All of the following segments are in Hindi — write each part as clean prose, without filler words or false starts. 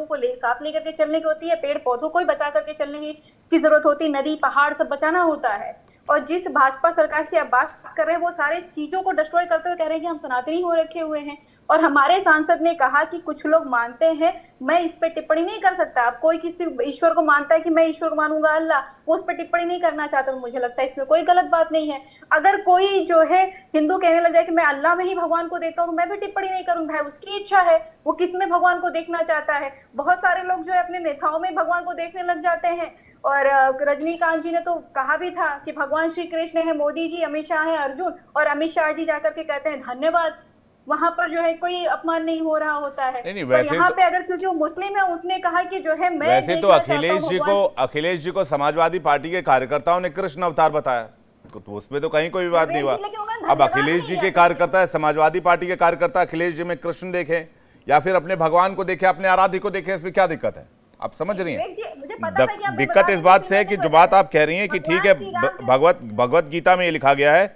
को साथ लेकर के चलने की होती है, पेड़ पौधों को ही बचा करके चलने की जरूरत होती है, नदी पहाड़ सब बचाना होता है। और जिस भाजपा सरकार की आप बात कर रहे हैं वो सारे चीजों को डिस्ट्रॉय करते हुए कह रहे हैं कि हम सनातनी हो रखे हुए हैं। और हमारे सांसद ने कहा कि कुछ लोग मानते हैं, मैं इस पे टिप्पणी नहीं कर सकता। अब कोई किसी ईश्वर को मानता है कि मैं ईश्वर को मानूंगा अल्लाह, वो उस पर टिप्पणी नहीं करना चाहता, तो मुझे लगता है इसमें कोई गलत बात नहीं है। अगर कोई जो है हिंदू कहने लग जाए कि मैं अल्लाह में ही भगवान को देखता हूँ, तो मैं भी टिप्पणी नहीं करूंगा, भाई उसकी इच्छा है, वो किस में भगवान को देखना चाहता है। बहुत सारे लोग जो है अपने नेताओं में भगवान को देखने लग जाते हैं। और रजनीकांत जी ने तो कहा भी था कि भगवान श्री कृष्ण है मोदी जी, अमित शाह है अर्जुन, और अमित शाह जी जाकर के कहते हैं धन्यवाद। वहां पर जो है कोई अपमान नहीं हो रहा होता है। नहीं नहीं, पर वैसे यहाँ तो पे अगर क्योंकि वो मुस्लिम है उसने कहा कि जो है मैं वैसे तो देखना चाहता हूँ भगवान। अखिलेश जी को समाजवादी पार्टी के कार्यकर्ताओं ने कृष्ण अवतार बताया, तो उसमें तो कहीं कोई विवाद नहीं हुआ। लेकिन उन्होंने अब धन्यवाद अखिलेश नहीं जी दिया के था। कार्यकर्ता, समाजवादी पार्टी के कार्यकर्ता अखिलेश जी में कृष्ण देखें या फिर अपने भगवान को देखें, अपने आराध्य को देखें, इसमें क्या दिक्कत है? आप समझ रही हैं? विवेक जी, मुझे पता था कि आप दिक्कत इस बात से है कि जो बात आप कह रही हैं कि ठीक है, भगवान श्री राम भगवत गीता में ये लिखा गया है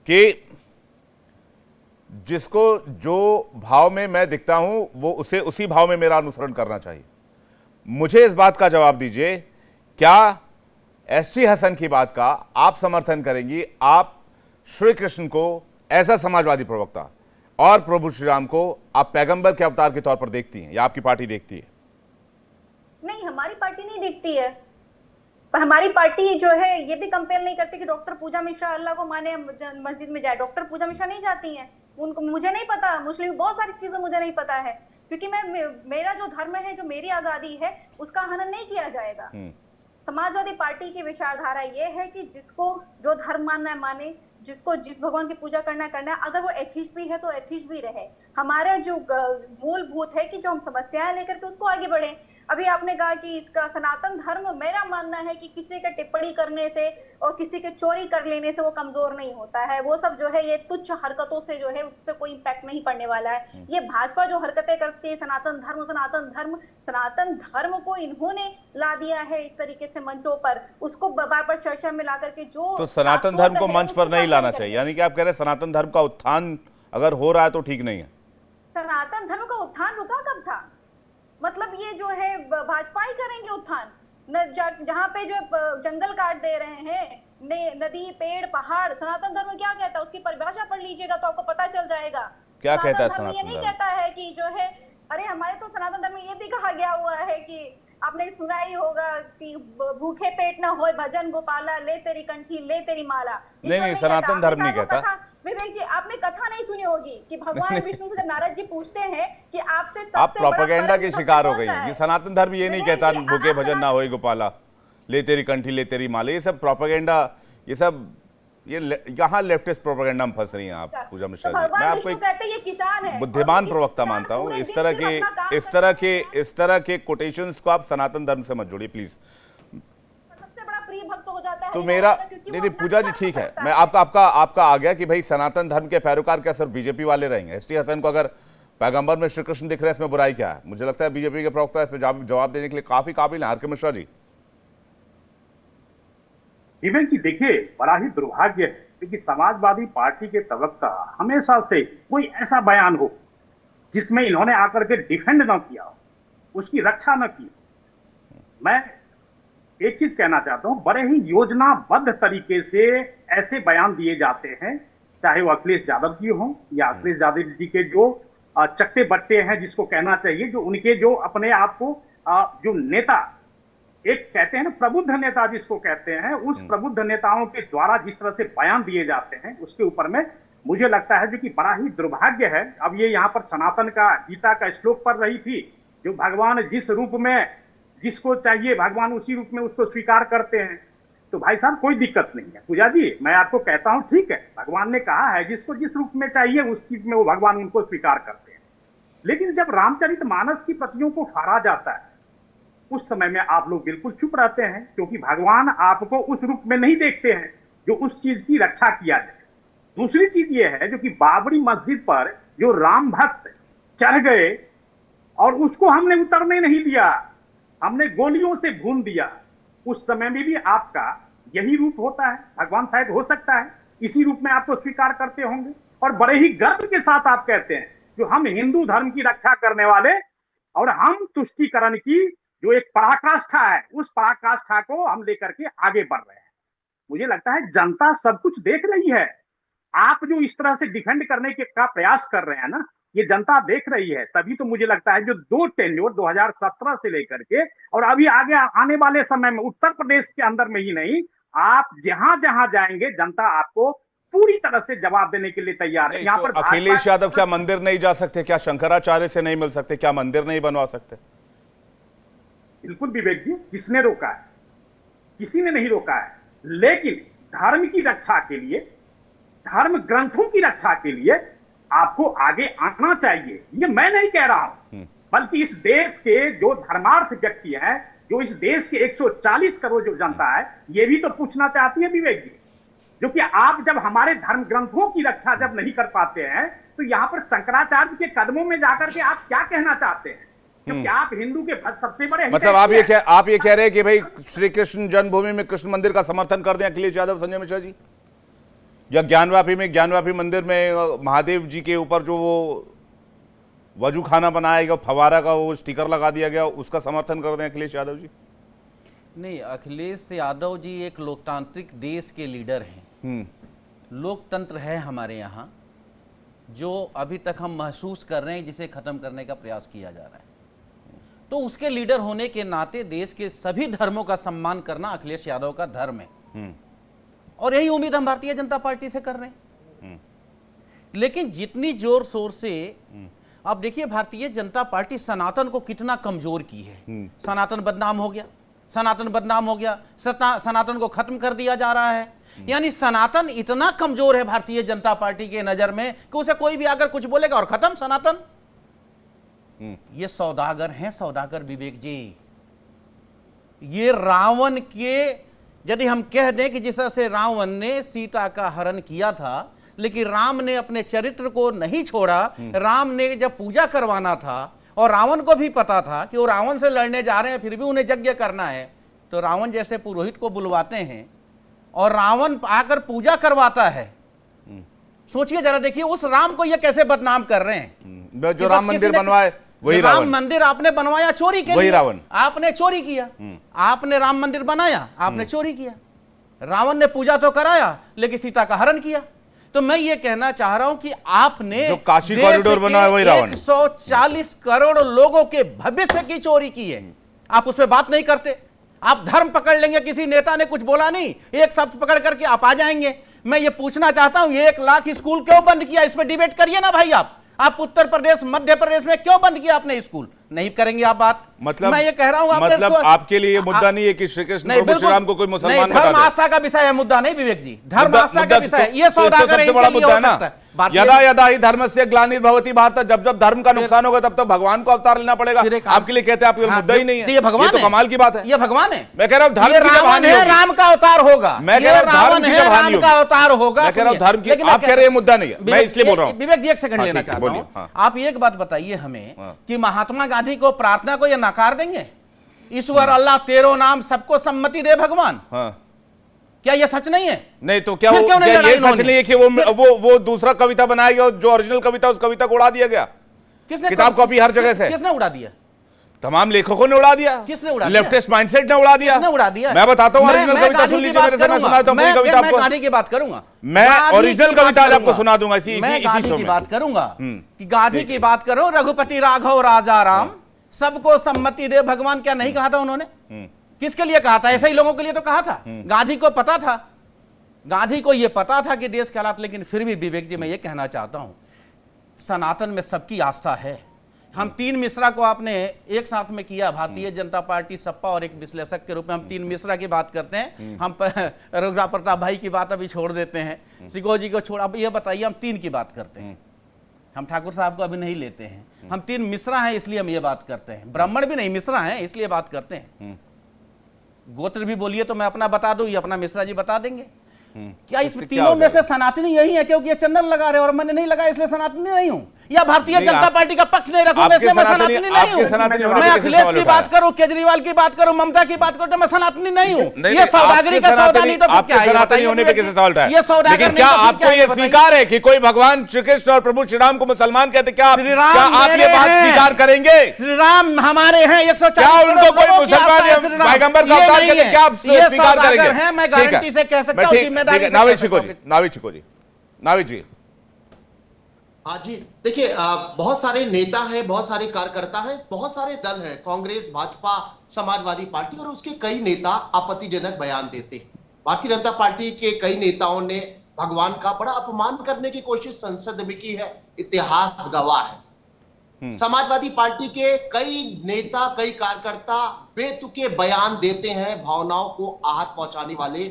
कि जिसको जो भाव में मैं दिखता हूं वो उसे उसी भाव में मेरा अनुसरण करना चाहिए। मुझे इस बात का जवाब दीजिए, क्या एसटी हसन की बात का आप समर्थन करेंगी? आप श्री कृष्ण को एज अ समाजवादी प्रवक्ता और प्रभु श्री राम को आप पैगंबर के अवतार के तौर पर देखती हैं या आपकी पार्टी देखती है? नहीं, हमारी पार्टी नहीं देखती है। पर हमारी पार्टी जो है ये भी कंपेयर नहीं करती कि डॉक्टर पूजा मिश्रा अल्लाह को माने मस्जिद में जाए। डॉक्टर पूजा मिश्रा नहीं जाती हैं, उनको मुझे नहीं पता, मुस्लिम बहुत सारी चीजें मुझे नहीं पता है, क्योंकि मेरा जो धर्म है, जो मेरी आजादी है, उसका हनन नहीं किया जाएगा। समाजवादी पार्टी की विचारधारा ये है कि जिसको जो धर्म मानना है माने, जिसको जिस भगवान की पूजा करना है करना है। अगर वो एथिस्ट भी है तो एथिस्ट भी रहे। हमारा जो मूलभूत है कि जो हम समस्याएं लेकर के उसको आगे बढ़े। अभी आपने कहा कि इसका सनातन धर्म, मेरा मानना है कि किसी का टिप्पणी करने से और किसी के चोरी कर लेने से वो कमजोर नहीं होता है। वो सब जो है ये तुच्छ हरकतों से जो है उस पर कोई इम्पैक्ट नहीं पड़ने वाला है। ये भाजपा जो हरकतें करती है, सनातन धर्म सनातन धर्म, सनातन धर्म को इन्होंने ला दिया है इस तरीके से मंचों पर, उसको बार बार चर्चा में ला करके जो तो सनातन धर्म को मंच पर नहीं लाना चाहिए, यानी कि आप कह रहे हैं सनातन धर्म का उत्थान अगर हो रहा है तो ठीक नहीं है? सनातन धर्म का उत्थान रुका कब था? मतलब ये जो है भाजपा ही करेंगे उत्थान। जहाँ पे जो जंगल काट दे रहे हैं, नदी पेड़ पहाड़, सनातन धर्म क्या कहता है उसकी परिभाषा पढ़ लीजिएगा तो आपको पता चल जाएगा। क्या कहता है धर्म ये नहीं कहता है कि जो है, अरे हमारे तो सनातन धर्म में ये भी कहा गया हुआ है कि आपने सुना ही होगा कि भूखे पेट न होए भजन गोपाला, ले तेरी कंठी ले तेरी माला। नहीं, सनातन धर्म नहीं कहता। विवेक जी, आपने कथा नहीं सुनी होगी कि भगवान विष्णु से जब नारद जी पूछते हैं कि आपसे सबसे आप प्रोपेगेंडा के शिकार हो गई है। हैं। ये सनातन धर्म ये नहीं कहता भूखे भजन ना होए गोपाला, ले तेरी कंठी ले तेरी माला। ये सब प्रोपेगेंडा, ये सब यहाँ लेफ्टिस्ट प्रोपेगेंडा में फंस रही हैं आप पूजा मिश्रा जी। मैं आपको एक बुद्धिमान प्रवक्ता मानता हूँ। इस तरह के कोटेशंस को आप सनातन धर्म से मत जोड़िए प्लीज। प्रिय भक्त हो जाता है तो मेरा नहीं पूजा जी ठीक है, मैं आपका आ गया कि भाई सनातन धर्म के पैरोकार क्या सिर्फ बीजेपी वाले रहेंगे? एसटी हसन को अगर पैगंबर में श्री कृष्ण दिख रहे हैं, इसमें बुराई क्या है? मुझे लगता है बीजेपी के प्रवक्ता इस पर जवाब देने के लिए काफी काबिल है। आर के मिश्रा जी। विवेक जी देखिए, बड़ा ही दुर्भाग्य है क्योंकि समाजवादी पार्टी के प्रवक्ता हमेशा से कोई ऐसा बयान हो जिसमें इन्होंने आकर के डिफेंड ना किया, उसकी रक्षा न की। मैं एक चीज कहना चाहता हूं, बड़े ही योजनाबद्ध तरीके से ऐसे बयान दिए जाते हैं, चाहे वो अखिलेश यादव जी हों या अखिलेश यादव जी के जो चट्टे बट्टे हैं, जिसको कहना चाहिए, जो उनके जो अपने आप को जो नेता, एक कहते हैं ना प्रबुद्ध नेता जिसको कहते हैं, उस प्रबुद्ध नेताओं के द्वारा जिस तरह से बयान दिए जाते हैं उसके ऊपर में मुझे लगता है जो कि बड़ा ही दुर्भाग्य है। अब ये यहाँ पर सनातन का गीता का श्लोक पढ़ रही थी, जो भगवान जिस रूप में जिसको चाहिए भगवान उसी रूप में उसको स्वीकार करते हैं। तो भाई साहब कोई दिक्कत नहीं है पूजा जी, मैं आपको कहता हूं ठीक है, भगवान ने कहा है जिसको जिस रूप में चाहिए उस चीज में वो भगवान उनको स्वीकार करते हैं। लेकिन जब रामचरितमानस की प्रतियों को फाड़ा जाता है उस समय में आप लोग बिल्कुल चुप रहते हैं, क्योंकि भगवान आपको उस रूप में नहीं देखते हैं जो उस चीज की रक्षा किया जाए। दूसरी चीज ये है जो कि बाबरी मस्जिद पर जो राम भक्त चढ़ गए और उसको हमने उतरने नहीं दिया, हमने गोलियों से भून दिया, उस समय में भी आपका यही रूप होता है। भगवान शायद हो सकता है इसी रूप में आपको स्वीकार करते होंगे और बड़े ही गर्व के साथ आप कहते हैं जो हम हिंदू धर्म की रक्षा करने वाले और हम तुष्टीकरण की जो एक पराकाष्ठा है, उस पराकाष्ठा को हम लेकर के आगे बढ़ रहे हैं। मुझे लगता है जनता सब कुछ देख रही है। आप जो इस तरह से डिफेंड करने के का प्रयास कर रहे हैं ना, ये जनता देख रही है। तभी तो मुझे लगता है जो 2 टेन्योर 2017 से लेकर के और अभी आगे आने वाले समय में उत्तर प्रदेश के अंदर में ही नहीं, आप जहां जहां जाएंगे जनता आपको पूरी तरह से जवाब देने के लिए तैयार है। यहाँ तो पर अखिलेश यादव क्या मंदिर नहीं जा सकते? क्या शंकराचार्य से नहीं मिल सकते? क्या मंदिर नहीं बनवा सकते? बिल्कुल विवेक जी, किसने रोका है? किसी ने नहीं रोका है। लेकिन धर्म की रक्षा के लिए, धर्म ग्रंथों की रक्षा के लिए आपको आगे आना चाहिए। ये मैं नहीं कह रहा हूं, बल्कि इस देश के जो धर्मार्थ व्यक्ति हैं, जो इस देश के 140 करोड़ जो जनता है, ये भी तो पूछना चाहती है विवेक जी, जो कि आप जब हमारे धर्म ग्रंथों की रक्षा जब नहीं कर पाते हैं, तो यहां पर शंकराचार्य के कदमों में जाकर के आप क्या कहना चाहते हैं? क्योंकि आप हिंदू के सबसे बड़े मतलब आप ये कह रहे हैं कि भाई श्री कृष्ण जन्मभूमि में कृष्ण मंदिर का समर्थन कर दें अखिलेश यादव, संजय मिश्रा जी? या ज्ञानवापी मंदिर में महादेव जी के ऊपर जो वो वजू खाना बनाया गया, फवारा का वो स्टिकर लगा दिया गया, उसका समर्थन कर दें अखिलेश यादव जी? नहीं, अखिलेश यादव जी एक लोकतांत्रिक देश के लीडर हैं। लोकतंत्र है हमारे यहाँ, जो अभी तक हम महसूस कर रहे हैं, जिसे खत्म करने का प्रयास किया जा रहा है। तो उसके लीडर होने के नाते देश के सभी धर्मों का सम्मान करना अखिलेश यादव का धर्म है, और यही उम्मीद हम भारतीय जनता पार्टी से कर रहे हैं। लेकिन जितनी जोर शोर से अब देखिए भारतीय जनता पार्टी सनातन को कितना कमजोर की है। सनातन बदनाम हो गया, सनातन को खत्म कर दिया जा रहा है। यानी सनातन इतना कमजोर है भारतीय जनता पार्टी के नजर में कि उसे कोई भी आकर कुछ बोलेगा और खत्म सनातन। ये सौदागर हैं, सौदागर विवेक जी। ये रावण के, यदि हम कह दें कि जिस तरह से रावण ने सीता का हरण किया था, लेकिन राम ने अपने चरित्र को नहीं छोड़ा। राम ने जब पूजा करवाना था और रावण को भी पता था कि वो रावण से लड़ने जा रहे हैं, फिर भी उन्हें यज्ञ करना है, तो रावण जैसे पुरोहित को बुलवाते हैं और रावण आकर पूजा करवाता है। सोचिए जरा, देखिए उस राम को ये कैसे बदनाम कर रहे हैं। जो राम मंदिर बनवाए वही रावण। राम मंदिर आपने बनवाया चोरी के लिए, वही रावण। आपने चोरी किया। आपने राम मंदिर बनाया, आपने चोरी किया। रावण ने पूजा तो कराया, लेकिन सीता का हरण किया। तो मैं ये कहना चाह रहा हूं कि आपने जो काशी कॉरिडोर बना है वही रावण। 140 करोड़ लोगों के भविष्य की चोरी की है, आप उस पर बात नहीं करते। आप धर्म पकड़ लेंगे, किसी नेता ने कुछ बोला नहीं, एक शब्द पकड़ करके आप आ जाएंगे। मैं ये पूछना चाहता हूं, 1 लाख स्कूल क्यों बंद किया? इस पर डिबेट करिए ना भाई। आप उत्तर प्रदेश, मध्य प्रदेश में क्यों बंद किया आपने स्कूल? नहीं करेंगे आप बात। मतलब मैं ये कह रहा हूं, मतलब आपके लिए ये मुद्दा नहीं है कि श्री कृष्ण प्रभु श्री राम को कोई मुसलमान धर्म आस्था का विषय है, मुद्दा नहीं विवेक जी। धर्म आस्था का विषय है, ये सौदागर सबसे बड़ा मुद्दा है ना। यदा यदा ही धर्मस्य ग्लानिर्भवति भारत, जब जब धर्म का नुकसान होगा तब तब भगवान को अवतार लेना पड़ेगा। आपके लिए कहते हैं आपके मुद्दा ही नहीं है, ये भगवान, तो कमाल की बात है। ये भगवान है। मैं कह रहा हूं धर्म की जब हानि होगी, राम का अवतार होगा। मैं कह रहा हूं धर्म की जब हानि होगी, राम का अवतार होगा। मैं कह रहा हूं धर्म की, आप कह रहे हैं मुद्दा नहीं है, मैं इसलिए बोल रहा हूं। विवेक जी एक सेकंड लेना चाहता हूं। आप एक बात बताइए हमें कि महात्मा गांधी को प्रार्थना को ये नकार देंगे? ईश्वर अल्लाह तेरो नाम सबको सम्मति दे भगवान, क्या ये सच नहीं है? नहीं तो क्या ये सच नहीं है कि वो दूसरा कविता बनाया गया, जो ओरिजिनल कविता, उस कविता को उड़ा दिया गया? किसने? किताब कॉपी हर जगह से किसने उड़ा दिया? तमाम लेखकों ने उड़ा दिया। किसने उड़ा दिया? लेफ्टिस्ट माइंडसेट ने उड़ा दिया। किसने उड़ा दिया? मैं बताता हूं, ओरिजिनल कविता सुन लीजिए मेरे से, मैं सुनाता हूं पूरी कविता आपको। मैं गांधी की बात करूंगा, मैं ओरिजिनल कविता आज आपको सुना दूंगा इसी मैं गांधी की बात करूंगा कि गांधी की बात करो। रघुपति राघव राजा राम सबको सम्मति दे भगवान, क्या नहीं कहा था उन्होंने? किसके लिए कहा था? ऐसे ही लोगों के लिए तो कहा था। गांधी को पता था, गांधी को यह पता था कि देश के हालात, लेकिन फिर भी विवेक जी मैं ये कहना चाहता हूं, सनातन में सबकी आस्था है। हम 3 मिश्रा को आपने एक साथ में किया, भारतीय जनता पार्टी, सपा और एक विश्लेषक के रूप में हम 3 मिश्रा की बात करते हैं। हम रघुराम प्रताप भाई की बात अभी छोड़ देते हैं, सिगो जी को छोड़, अब ये बताइए हम 3 की बात करते हैं। हम ठाकुर साहब को अभी नहीं लेते हैं, हम 3 मिश्रा हैं इसलिए हम ये बात करते हैं। ब्राह्मण भी नहीं, मिश्रा हैं इसलिए बात करते हैं। गोत्र भी बोलिए तो मैं अपना बता दूं, ये अपना मिश्रा जी बता देंगे। क्या इस तीनों में से सनातनी यही है? क्योंकि ये चंदन लगा रहे और मैंने नहीं लगा इसलिए सनातनी नहीं हूं? या भारतीय नहीं, जनता पार्टी का पक्ष नहीं रखूंगा, इसलिए मैं सनातनी नहीं हूं। मैं अखिलेश की बात करूं, केजरीवाल की बात करूं, ममता की बात करूं, तो मैं सनातनी नहीं हूं। ये सौदागरी का सौदा नहीं तो फिर क्या है? सनातनी होने पे कैसे सवाल है? ये सौदागर नहीं, क्या आपको ये स्वीकार है कि कोई भगवान श्री कृष्ण और प्रभु श्री राम को मुसलमान कहते? क्या आप ये बात स्वीकार करेंगे? श्री राम हमारे हैं, 140 क्या उनको कोई मुसलमान पैगंबर का अवतार कहते? क्या आप स्वीकार करेंगे? मैं गारंटी से कह सकता हूं, जिम्मेदारी से। नाविद शिको जी, नाविद जी। हाँ जी, देखिए बहुत सारे नेता हैं, बहुत सारे कार्यकर्ता हैं, बहुत सारे दल हैं, कांग्रेस, भाजपा, समाजवादी पार्टी, और उसके कई नेता आपत्तिजनक बयान देते हैं। भारतीय जनता पार्टी के कई नेताओं ने भगवान का बड़ा अपमान करने की कोशिश संसद में की है, इतिहास गवाह है। समाजवादी पार्टी के कई नेता, कई कार्यकर्ता बेतुके बयान देते हैं, भावनाओं को आहत पहुंचाने वाले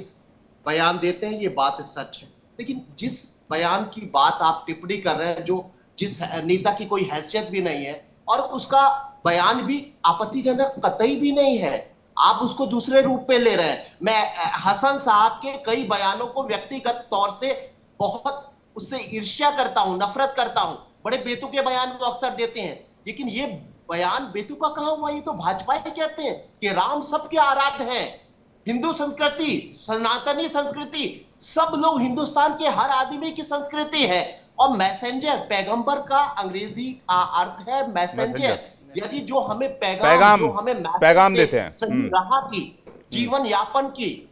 बयान देते हैं, ये बात सच है। लेकिन जिस बयान की बात आप टिप्पणी कर रहे हैं, जो जिस नेता की कोई हैसियत भी नहीं है और उसका बयान भी आपत्तिजनक कतई भी नहीं है, आप उसको दूसरे रूप में ले रहे हैं। मैं हसन साहब के कई बयानों को व्यक्तिगत तौर से बहुत उससे ईर्ष्या करता हूं, नफरत करता हूं। बड़े बेतुके बयान वो अक्सर देते हैं, लेकिन ये बयान बेतुका कहां हुआ? ये तो भाजपा ही कहते हैं कि राम सबके आराध्य हैं। हिंदू संस्कृति, सनातनी संस्कृति, सब लोग, हिंदुस्तान के हर आदमी की संस्कृति है। और मैसेंजर, पैगंबर का अंग्रेजी अर्थ है मैसेंजर, यानी जो हमें पैगाम देते हैं, सही राह की, जीवन यापन की,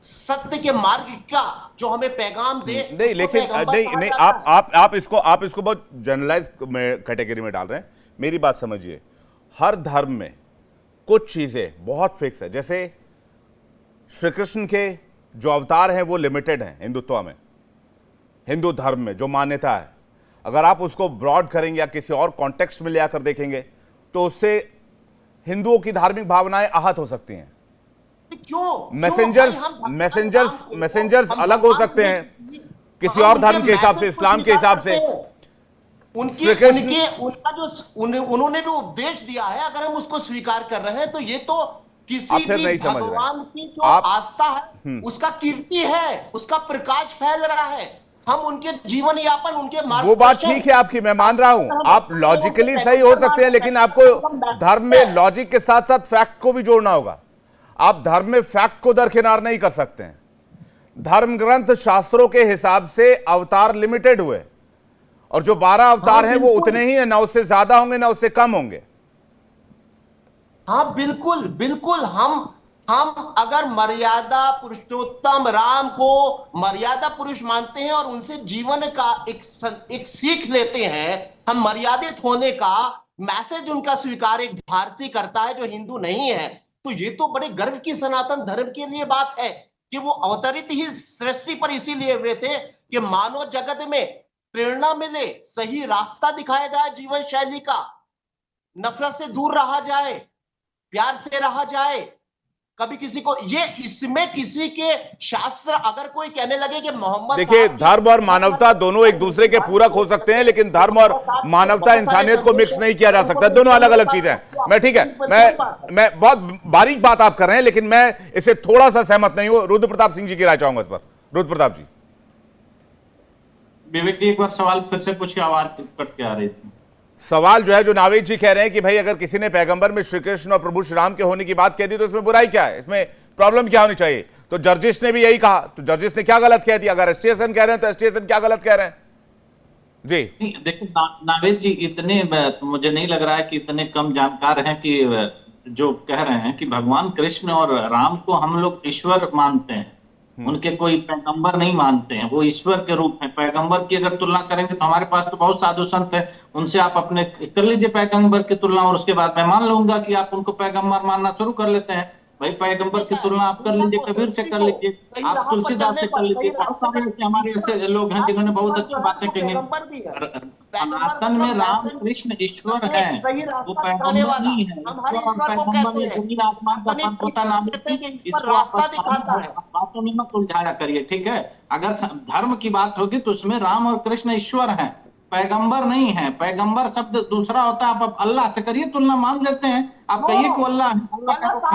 सत्य के मार्ग का जो हमें पैगाम दे। नहीं, लेकिन नहीं, आप इसको बहुत जनरलाइज कैटेगरी में डाल रहे हैं। मेरी बात समझिए, हर धर्म में कुछ चीजें बहुत फिक्स है। जैसे श्री कृष्ण के जो अवतार हैं वो लिमिटेड हैं हिंदुत्व में, हिंदू धर्म में जो मान्यता है। अगर आप उसको ब्रॉड करेंगे या किसी और कॉन्टेक्स्ट में ले आकर देखेंगे तो उससे हिंदुओं की धार्मिक भावनाएं आहत हो सकती हैं। क्यों? मैसेंजर्स अलग हो सकते हैं किसी और धर्म के हिसाब से, इस्लाम के हिसाब से। उन्होंने जो उपदेश दिया है, अगर हम उसको स्वीकार कर रहे हैं तो ये तो किसी भी भगवान की जो आस्था है उसका कीर्ति है, उसका प्रकाश फैल रहा है। हम उनके जीवन यापन, उनके मार्ग, वो बात ठीक है आपकी, मैं मान रहा हूं। आप लॉजिकली सही हो सकते हैं, लेकिन आपको धर्म में लॉजिक के साथ साथ फैक्ट को भी जोड़ना होगा। आप धर्म में फैक्ट को दरकिनार नहीं कर सकते हैं। धर्म ग्रंथ शास्त्रों के हिसाब से अवतार लिमिटेड हुए, और जो 12 अवतार हैं वो उतने ही हैं, ना उससे ज्यादा होंगे ना उससे कम होंगे। हाँ बिल्कुल बिल्कुल, हम अगर मर्यादा पुरुषोत्तम राम को मर्यादा पुरुष मानते हैं और उनसे जीवन का एक सीख लेते हैं, हम मर्यादित होने का मैसेज उनका स्वीकार एक भारतीय करता है जो हिंदू नहीं है, तो ये तो बड़े गर्व की सनातन धर्म के लिए बात है कि वो अवतरित ही सृष्टि पर इसीलिए हुए थे कि मानव जगत में प्रेरणा मिले, सही रास्ता दिखाया जाए जीवन शैली का, नफरत से दूर रहा जाए, प्यार से रहा जाए। कभी किसी को ये, इसमें किसी के शास्त्र अगर कोई कहने लगे कि मोहम्मद, देखिए धर्म और मानवता दोनों एक दूसरे के पूरक हो सकते हैं, लेकिन धर्म और मानवता, इंसानियत को मिक्स नहीं किया जा सकता। दोनों अलग अलग चीजें हैं। मैं ठीक है, मैं बहुत बारीक बात आप कर रहे हैं, लेकिन मैं इससे थोड़ा सा सहमत नहीं हूं। रुद्र प्रताप सिंह जी की राय चाहूंगा इस पर। रुद्र प्रताप जी। विवेक जी, एक बार सवाल फिर से पूछिए, आवाज कट के आ रही थी। सवाल जो है, जो नावेद जी कह रहे हैं कि भाई अगर किसी ने पैगंबर में श्री कृष्ण और प्रभु श्री राम के होने की बात कह दी तो इसमें बुराई क्या है, इसमें प्रॉब्लम क्या होनी चाहिए? तो जर्जिस ने भी यही कहा, तो जर्जिस ने क्या गलत कह दिया? अगर एसटीएसएन कह रहे हैं तो एसटीएसएन क्या गलत कह रहे हैं? जी देखिए नावेद जी, इतने मुझे नहीं लग रहा है कि इतने कम जानकार हैं कि जो कह रहे हैं कि भगवान कृष्ण और राम को हम लोग ईश्वर मानते हैं, उनके कोई पैगंबर नहीं मानते हैं, वो ईश्वर के रूप में। पैगंबर की अगर तुलना करेंगे तो हमारे पास तो बहुत साधु संत है, उनसे आप अपने कर लीजिए पैगंबर की तुलना, और उसके बाद मैं मान लूंगा कि आप उनको पैगंबर मानना शुरू कर लेते हैं। भाई पैगंबर की तुलना आप कर लीजिए, कबीर से कर लीजिए, आप तुलसीदास से कर लीजिए, बहुत सारे ऐसे हमारे ऐसे लोग हैं जिन्होंने बहुत अच्छी बातें कही। सनातन में राम कृष्ण ईश्वर है, वो पैगंबर नहीं है। पैगंबर में जमीन आसमान का फर्क होता नाम, इसको बातों में मत उलझाया करिए, ठीक है? अगर धर्म की बात होगी तो उसमें राम और कृष्ण ईश्वर हैं, पैगंबर नहीं है। पैगंबर शब्द दूसरा होता है। आप अल्लाह से करिए तुलना, मान लेते हैं, आप कहिए कि अल्लाह है,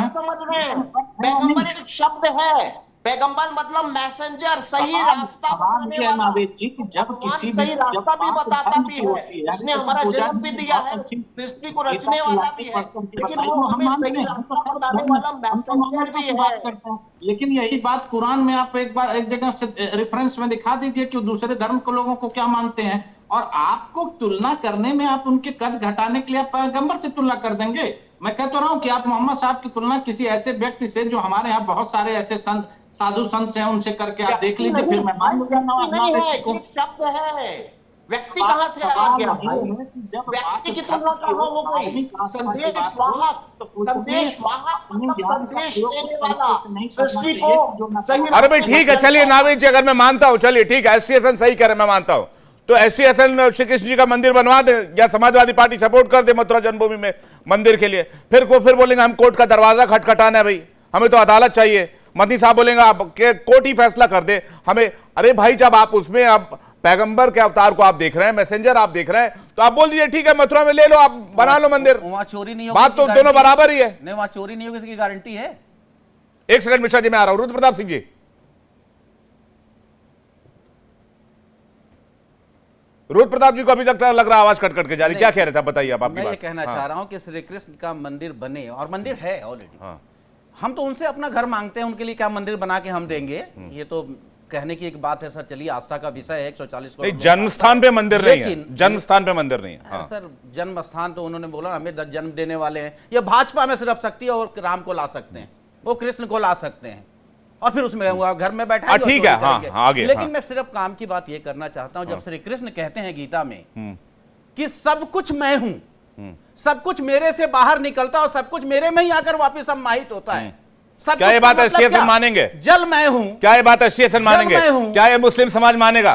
समझ रहे हैं, पैगंबर एक शब्द है, पैगंबर मतलब मैसेंजर, सही सवाल रास्ता सवाल बताने क्या है वाला। नावेद जी कि जब भगवान किसी सही रास्ता भी बात बताता धर्म भी की है, होती है, उसने जैसे हमारा पूजा जन्म भी जी दिया बहुत है, अच्छी सृष्टि को गीता रचने की वाला लाइनें भी है, पढ़ करके लेकिन बताई, वो वो हम हमें मानते सही हैं, हम तो रास्ता खैर बताने धर्म, वाला हम तो मैसेंजर मोहम्मद भी की है। बात करते हैं। लेकिन यही बात कुरान में आप एक बार एक जगह से रेफरेंस में दिखा दीजिए कि दूसरे धर्म के लोगों को क्या मानते हैं, और आपको तुलना करने में आप उनके कद घटाने के लिए आप पैगंबर से तुलना कर देंगे। मैं कह तो रहा हूं कि आप मोहम्मद साहब की तुलना किसी ऐसे व्यक्ति से, जो हमारे यहाँ बहुत सारे ऐसे संत साधु संत हैं, उनसे करके आप देख लीजिए, फिर मैं मान लूंगा व्यक्ति नहीं है, को। ये एक शब्द है। व्यक्ति कहाँ से आ सवाल गया ये भाई? है कि जब बात व्यक्ति की धर्म तुलना की कहाँ हो, हो गई? धार्मिक आस्था की संदेश बात हो, वाहक, तो उसमें संदेश वाहक अपने मतलब ज्ञान का संदेश प्रयोग उस देने तरीके वाला, से नहीं करना सृष्टि चाहिए को कि जो न सही अरे भाई ठीक है, चलिए नावेद जी, अगर मैं मानता हूं, चलिए ठीक है, एसटी हसन सही कह रहे हैं, मैं मानता हूं, तो एसटी हसन श्री कृष्ण जी का मंदिर बनवा दे, या समाजवादी पार्टी सपोर्ट कर दे मथुरा जन्मभूमि में मंदिर के लिए, फिर बोलेंगे हम कोर्ट का दरवाजा खटखटाना है, भाई हमें तो अदालत चाहिए। मदनी साहब बोलेंगे आप कोर्ट ही फैसला कर दे हमें। अरे भाई, जब आप उसमें आप पैगंबर के अवतार को आप देख रहे हैं, मैसेंजर आप देख रहे हैं, तो आप बोल दीजिए ठीक है मथुरा में ले लो, आप बना लो मंदिर, वहां चोरी नहीं होगी, बात तो दोनों बराबर ही है। नहीं, वहां चोरी नहीं होगी, इसकी गारंटी है। एक सेकंड मिश्रा जी, मैं आ रहा हूं। रुद्र प्रताप सिंह जी, रुद्र प्रताप जी को अभी तक लग रहा आवाज कट के जा रही, क्या कह रहे थे आप, बताइए आप, आपकी मैं ये बात। कहना चाह रहा हूं कि श्री कृष्ण का मंदिर बने, और मंदिर है ऑलरेडी। हम तो उनसे अपना घर मांगते हैं, उनके लिए क्या मंदिर बना के हम देंगे, ये तो कहने की एक बात है सर। चलिए, आस्था का विषय है, 140 करोड़ जन्म स्थान पे मंदिर नहीं है, लेकिन जन्म स्थान पे मंदिर नहीं है। हाँ। सर, जन्म स्थान तो उन्होंने बोला हमें जन्म देने वाले हैं, ये भाजपा में सिर्फ शक्ति और राम को ला सकते हैं, वो कृष्ण को ला सकते हैं, और फिर उसमें वो घर में बैठा ठीक है, हाँ, आगे, लेकिन हाँ। मैं सिर्फ काम की बात ये करना चाहता हूं, जब श्री कृष्ण कहते हैं गीता में कि सब कुछ मैं हूं, सब कुछ मेरे से बाहर निकलता और सब कुछ मेरे में ही आकर वापस समाहित होता है। सब क्या ये बात एसटी हसन मानेंगे? जल मैं हूं। क्या ये बात एसटी हसन मानेंगे? मैं हूं। क्या ये मुस्लिम समाज मानेगा?